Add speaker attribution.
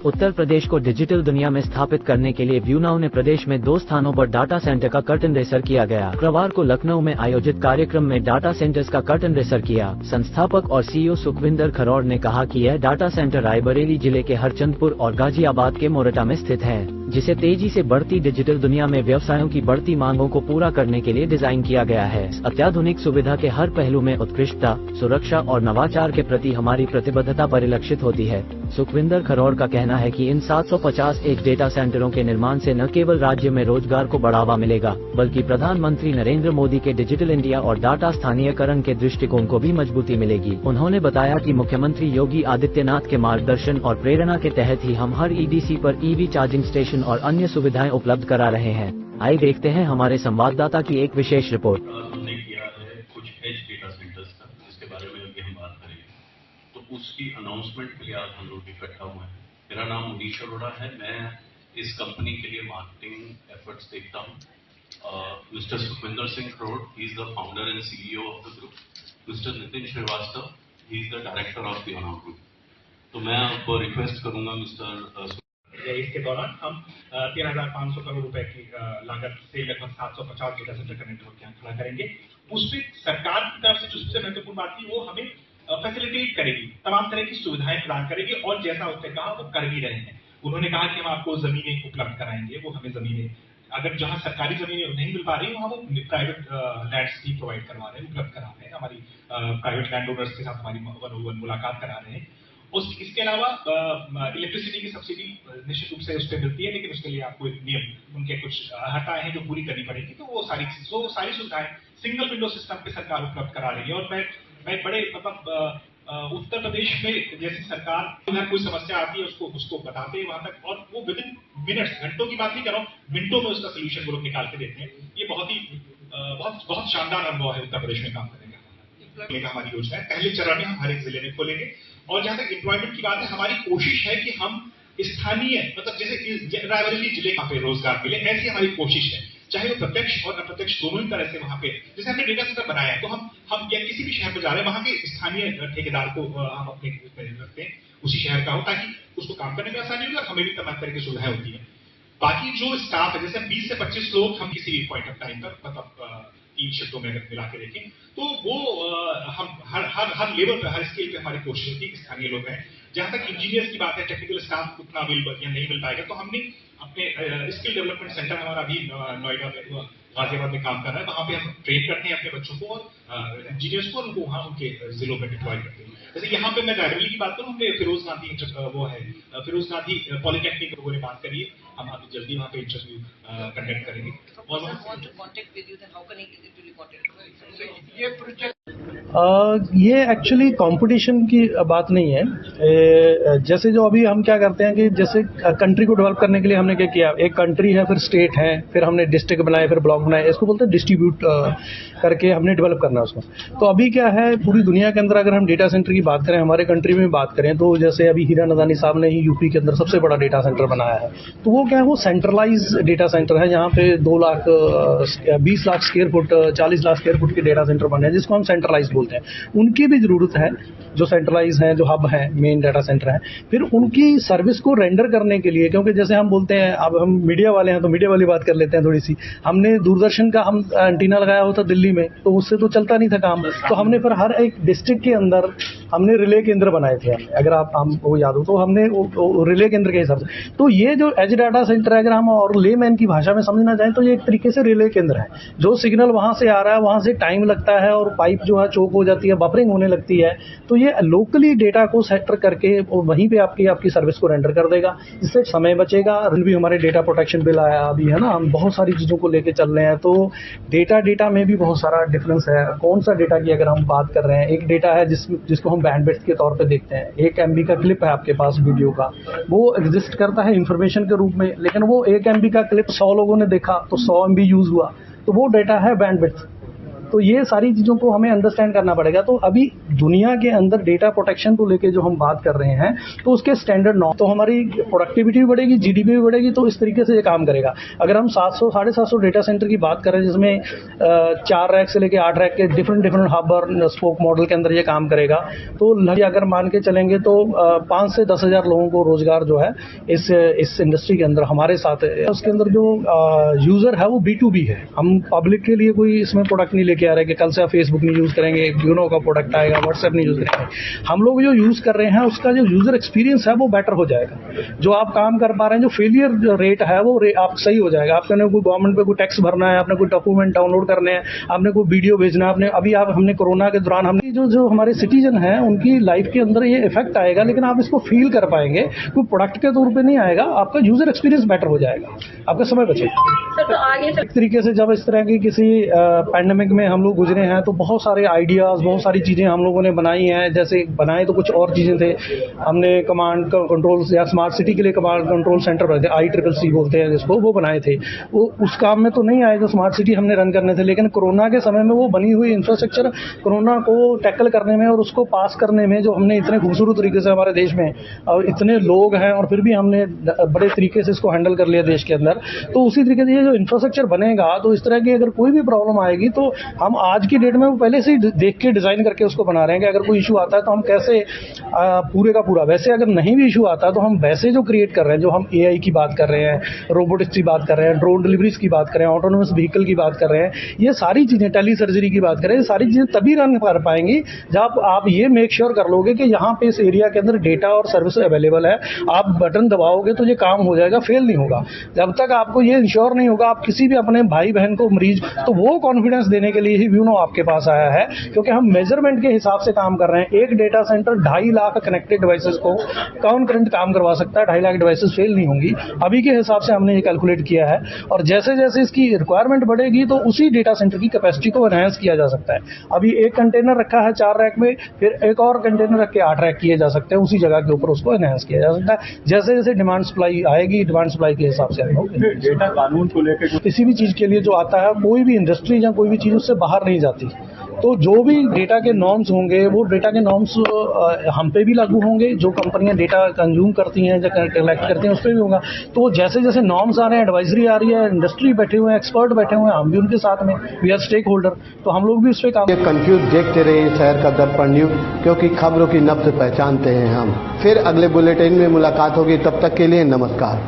Speaker 1: उत्तर प्रदेश को डिजिटल दुनिया में स्थापित करने के लिए व्यू नाउ ने प्रदेश में 2 स्थानों पर डाटा सेंटर का कर्टन रेसर किया गया। शुक्रवार को लखनऊ में आयोजित कार्यक्रम में डाटा सेंटर्स का कर्टन रेसर किया। संस्थापक और सीईओ सुखविंदर खरौड़ ने कहा कि यह डाटा सेंटर रायबरेली जिले के हरचंदपुर और गाजियाबाद के मोरटा में स्थित है, जिसे तेजी से बढ़ती डिजिटल दुनिया में व्यवसायों की बढ़ती मांगों को पूरा करने के लिए डिजाइन किया गया है। अत्याधुनिक सुविधा के हर पहलू में उत्कृष्टता, सुरक्षा और नवाचार के प्रति हमारी प्रतिबद्धता परिलक्षित होती है। सुखविंदर खरौड़ का कहना है कि इन 750 एज डेटा सेंटरों के निर्माण से न केवल राज्य में रोजगार को बढ़ावा मिलेगा, बल्कि प्रधानमंत्री नरेंद्र मोदी के डिजिटल इंडिया और डाटा स्थानीयकरण के दृष्टिकोण को भी मजबूती मिलेगी। उन्होंने बताया कि मुख्यमंत्री योगी आदित्यनाथ के मार्गदर्शन और प्रेरणा के तहत ही हम हर ईडीसी पर ईवी चार्जिंग स्टेशन और अन्य सुविधाएं उपलब्ध करा रहे हैं। आइए देखते हैं हमारे संवाददाता की एक विशेष रिपोर्ट।
Speaker 2: हमने किया है कुछ एज डेटा सेंटर्स का, जिसके बारे में अभी हम बात करेंगे। तो उसकी अनाउंसमेंट के लिए आज हम लोग इकट्ठा हुए हैं। मेरा नाम मनीष अरोड़ा है, मैं इस कंपनी के लिए मार्केटिंग एफर्ट्स देखता हूँ। Mister Sukhwinder Singh Kharaud, he is the founder and CEO of the group. Mister Nitin Srivastava, he is the director of the अनाउ ग्रुप। तो मैं आपको रिक्वेस्ट करूंगा मिस्टर
Speaker 3: इसके दौरान हम 13,500 करोड़ रुपए की लागत से लगभग 750 डेटा सेंटर का नेटवर्क यहाँ खड़ा करेंगे। उसमें सरकार की तरफ से जो सबसे महत्वपूर्ण बात थी वो हमें फैसिलिटेट करेगी, तमाम तरह की सुविधाएं प्रदान करेगी और जैसा उसने कहा वो कर भी रहे हैं। उन्होंने कहा कि हम आपको जमीनें उपलब्ध कराएंगे, वो हमें जमीनें अगर जहां सरकारी जमीनें नहीं मिल पा रही वहां वो प्राइवेट लैंड्स भी प्रोवाइड करवा रहे हैं, उपलब्ध करा रहे हैं। हमारी प्राइवेट लैंड ओनर्स के साथ हमारी मुलाकात करा रहे हैं। इसके अलावा इलेक्ट्रिसिटी की सब्सिडी निश्चित रूप से उस पर मिलती है, लेकिन उसके लिए आपको एक नियम उनके कुछ हटाए हैं जो पूरी करनी पड़ेगी। तो वो सारी सुविधाएं सिंगल विंडो सिस्टम पे सरकार उपलब्ध करा रही है। और मैं बड़े मतलब उत्तर प्रदेश में जैसी सरकार अगर कोई समस्या आती है उसको बताते हैं वहां तक, और वो विद इन मिनट्स, घंटों की बात नहीं कर रहा हूँ, मिनटों में उसका सोल्यूशन वो लोग निकाल के देते हैं। ये बहुत शानदार अनुभव है उत्तर प्रदेश में काम करने का। हमारी योजना है पहले चरण में हम हर एक जिले में खोलेंगे। और जहां तक एम्प्लॉयमेंट की बात है, हमारी कोशिश है कि हम स्थानीय मतलब जैसे रायबरेली जिले का पे रोजगार मिले, ऐसी हमारी कोशिश है, चाहे वो प्रत्यक्ष और अप्रत्यक्ष दोनों ही तरह से। वहां पे जैसे हमने डेटा सेंटर बनाया है तो हम या किसी भी शहर में जा रहे हैं वहां के स्थानीय ठेकेदार को हम अपने रखते हैं, उसी शहर का हो, ताकि उसको काम करने में आसानी होगी और हमें भी तमाम तरह की सुविधाएं होती है। बाकी जो स्टाफ है, जैसे 20 से 25 लोग हम किसी भी पॉइंट ऑफ टाइम पर मतलब 3 शिफ्टों में अगर मिला के देखें तो वो हम हर लेवल पे, हर स्केल पे हमारी कोशिश होती है कि स्थानीय लोग हैं। जहां तक इंजीनियर्स की बात है, टेक्निकल स्टाफ उतना नहीं मिल पाएगा, तो हमने अपने स्किल डेवलपमेंट सेंटर हमारा अभी नोएडा में, गाजियाबाद में काम कर रहा है। वहां पे हम ट्रेन करते हैं अपने बच्चों को और इंजीनियर्स को, उनको वहां उनके जिलों में डिप्लॉय करते हैं। जैसे यहाँ पे मैं रायबरेली की बात करूँ, हमने फिरोज गांधी पॉलिटेक्निक लोगों ने बात करी है, हम अभी जल्दी वहाँ पे इंटरव्यू कंडक्ट करेंगे।
Speaker 4: ये एक्चुअली कंपटीशन की बात नहीं है। जैसे जो अभी हम क्या करते हैं कि जैसे कंट्री को डेवलप करने के लिए हमने क्या किया, एक कंट्री है, फिर स्टेट है, फिर हमने डिस्ट्रिक्ट बनाए, फिर ब्लॉक बनाए, इसको बोलते हैं डिस्ट्रीब्यूट करके हमने डेवलप करना उसको। तो अभी क्या है, पूरी दुनिया के अंदर अगर हम डेटा सेंटर की बात करें, हमारे कंट्री में बात करें, तो जैसे अभी हीरा नदानी साहब ने ही यूपी के अंदर सबसे बड़ा डेटा सेंटर बनाया है। तो वो क्या है, वो सेंट्रलाइज डेटा सेंटर है, जहाँ पे 20 lakh square foot, 40 lakh square foot के डेटा सेंटर बने हैं, जिसको हम सेंट्रलाइज बोलते हैं। उनकी भी जरूरत है, जो सेंट्रलाइज हैं, जो हब है, मेन डाटा सेंटर है। फिर उनकी सर्विस को रेंडर करने के लिए, क्योंकि जैसे हम बोलते हैं, अब हम मीडिया वाले हैं तो मीडिया वाली बात कर लेते हैं थोड़ी सी। हमने दूरदर्शन का हम एंटीना लगाया होता दिल्ली में, तो उससे तो चलता नहीं था काम। तो हमने फिर हर एक डिस्ट्रिक्ट के अंदर हमने रिले केंद्र बनाए थे। अगर हमको याद हो तो हमने रिले केंद्र के हिसाब से, तो ये जो एज डाटा सेंटर है, अगर हम और लेमैन की भाषा में समझना चाहें तो ये एक तरीके से रिले केंद्र है। जो सिग्नल वहां से आ रहा है, वहां से टाइम लगता है और पाइप जो है चोक हो जाती है, बफरिंग होने लगती है, तो ये लोकली डेटा को सेंटर करके वहीं पे आपकी सर्विस को रेंडर कर देगा। इससे समय बचेगा। भी हमारे डेटा प्रोटेक्शन बिल आया अभी, है ना, हम बहुत सारी चीजों को लेके चल रहे हैं। तो डेटा में भी बहुत सारा डिफरेंस है। कौन सा डेटा की अगर हम बात कर रहे हैं, एक डेटा है जिसको हम बैंडविड्थ के तौर पे देखते हैं। 1 MB का क्लिप है आपके पास वीडियो का, वो एग्जिस्ट करता है इंफॉर्मेशन के रूप में, लेकिन वो 1 MB का क्लिप 100 लोगों ने देखा तो 100 MB यूज हुआ, तो वो डेटा है बैंडविड्थ। तो ये सारी चीज़ों को हमें अंडरस्टैंड करना पड़ेगा। तो अभी दुनिया के अंदर डेटा प्रोटेक्शन को लेके जो हम बात कर रहे हैं, तो उसके स्टैंडर्ड नॉर्म, तो हमारी प्रोडक्टिविटी भी बढ़ेगी, जीडीपी भी बढ़ेगी, तो इस तरीके से ये काम करेगा। अगर हम 700 750 डेटा सेंटर की बात करें, जिसमें 4 रैक से लेकर 8 रैक के डिफरेंट हब और स्पोक मॉडल के अंदर ये काम करेगा, तो अगर मान के चलेंगे तो 5 से 10 हज़ार लोगों को रोजगार जो है इस इंडस्ट्री के अंदर हमारे साथ है। उसके अंदर जो यूजर है वो B2B है। हम पब्लिक के लिए कोई इसमें प्रोडक्ट नहीं लेके आ रहे कि कल से आप फेसबुक नहीं यूज करेंगे, यूनो का प्रोडक्ट आएगा, व्हाट्सएप नहीं यूज करेंगे। हम लोग जो यूज कर रहे हैं उसका जो यूजर एक्सपीरियंस है वो बेटर हो जाएगा। जो आप काम कर पा रहे हैं, जो फेलियर रेट है वो आप सही हो जाएगा। आपने कोई गवर्नमेंट पे कोई टैक्स भरना है, आपने कोई डॉक्यूमेंट डाउनलोड करने हैं, आपने कोई वीडियो भेजना है, आपने अभी हमने कोरोना के दौरान हमने जो हमारे सिटीजन हैं उनकी लाइफ के अंदर ये इफेक्ट आएगा, लेकिन आप इसको फील कर पाएंगे। कोई प्रोडक्ट के तौर पे नहीं आएगा, आपका यूजर एक्सपीरियंस बेटर हो जाएगा, आपका समय बचेगा।
Speaker 5: तो आगे
Speaker 4: एक तरीके से जब इस तरह की किसी पैंडेमिक में हम लोग गुजरे हैं, तो बहुत सारे आइडियाज, बहुत सारी चीजें हम लोगों ने बनाई हैं। जैसे बनाए तो कुछ और चीजें थे, हमने कमांड कंट्रोल या स्मार्ट सिटी के लिए कमांड कंट्रोल सेंटर बनाए थे, ICCC बोलते हैं जिसको, वो बनाए थे। वो उस काम में तो नहीं आए जो स्मार्ट सिटी हमने रन करने थे, लेकिन कोरोना के समय में वो बनी हुई इंफ्रास्ट्रक्चर कोरोना को टैकल करने में और उसको पास करने में, जो हमने इतने खूबसूरत तरीके से हमारे देश में और इतने लोग हैं और फिर भी हमने बड़े तरीके से इसको हैंडल कर लिया देश के अंदर। तो उसी तरीके से ये जो इंफ्रास्ट्रक्चर बनेगा, तो इस तरह की अगर कोई भी प्रॉब्लम आएगी तो हम आज की डेट में वो पहले से ही देख के डिजाइन करके उसको बना रहे हैं कि अगर कोई इशू आता है तो हम कैसे पूरे का पूरा, वैसे अगर नहीं भी इशू आता तो हम वैसे जो क्रिएट कर रहे हैं, जो हम AI की बात कर रहे हैं, रोबोटिक्स की बात कर रहे हैं, ड्रोन डिलीवरीज की बात कर रहे हैं, ऑटोनोमस व्हीकल की बात कर रहे हैं, ये सारी चीजें, टेली सर्जरी की बात कर रहे हैं, ये सारी चीजें तभी रन कर पाएंगी जब आप ये मेक श्योर कर लोगे कि यहाँ पे इस एरिया के अंदर डेटा और सर्विस अवेलेबल है। आप बटन दबाओगे तो ये काम हो जाएगा, फेल नहीं होगा। जब तक आपको ये इंश्योर नहीं होगा, आप किसी भी अपने भाई बहन को मरीज, तो वो कॉन्फिडेंस देने के लिए ही व्यूनो आपके पास आया है, क्योंकि हम मेजरमेंट के हिसाब से काम कर रहे हैं। एक data centre 2.5 lakh connected devices को कॉन्करेंट काम करवा सकता है, 2.5 लाख डिवाइसेस फेल नहीं होंगी। अभी के हिसाब से हमने ये कैलकुलेट किया है, और जैसे जैसे इसकी रिक्वायरमेंट बढ़ेगी तो उसी डेटा सेंटर की कैपेसिटी को एनहांस किया जा सकता है। अभी एक कंटेनर रखा है 4 रैक में, फिर एक और कंटेनर रख के 8 रैक किए जा सकते हैं, उसी जगह के ऊपर उसको एनहांस किया जा सकता है। जैसे जैसे डिमांड सप्लाई आएगी, डिमांड सप्लाई के हिसाब से हम लोग
Speaker 6: डेटा कानून को लेकर
Speaker 4: किसी भी चीज के लिए जो आता है, कोई भी इंडस्ट्री या कोई भी चीज उससे बाहर नहीं जाती। तो जो भी डेटा के नॉर्म्स होंगे, वो डेटा के नॉर्म्स हम पे भी लागू होंगे। जो कंपनियां डेटा कंज्यूम करती हैं या कलेक्ट करती हैं उस पर भी होगा। तो जैसे जैसे नॉर्म्स आ रहे हैं, एडवाइजरी आ रही है, इंडस्ट्री बैठे हुए हैं, एक्सपर्ट बैठे हुए हैं, हम भी उनके साथ में, वी आर स्टेक होल्डर, तो हम लोग भी उस पर काम।
Speaker 7: कंफ्यूज देखते रहिए शहर का दर्पण न्यूज, क्योंकि खबरों की नब्ज पहचानते हैं हम। फिर अगले बुलेटिन में मुलाकात होगी, तब तक के लिए नमस्कार।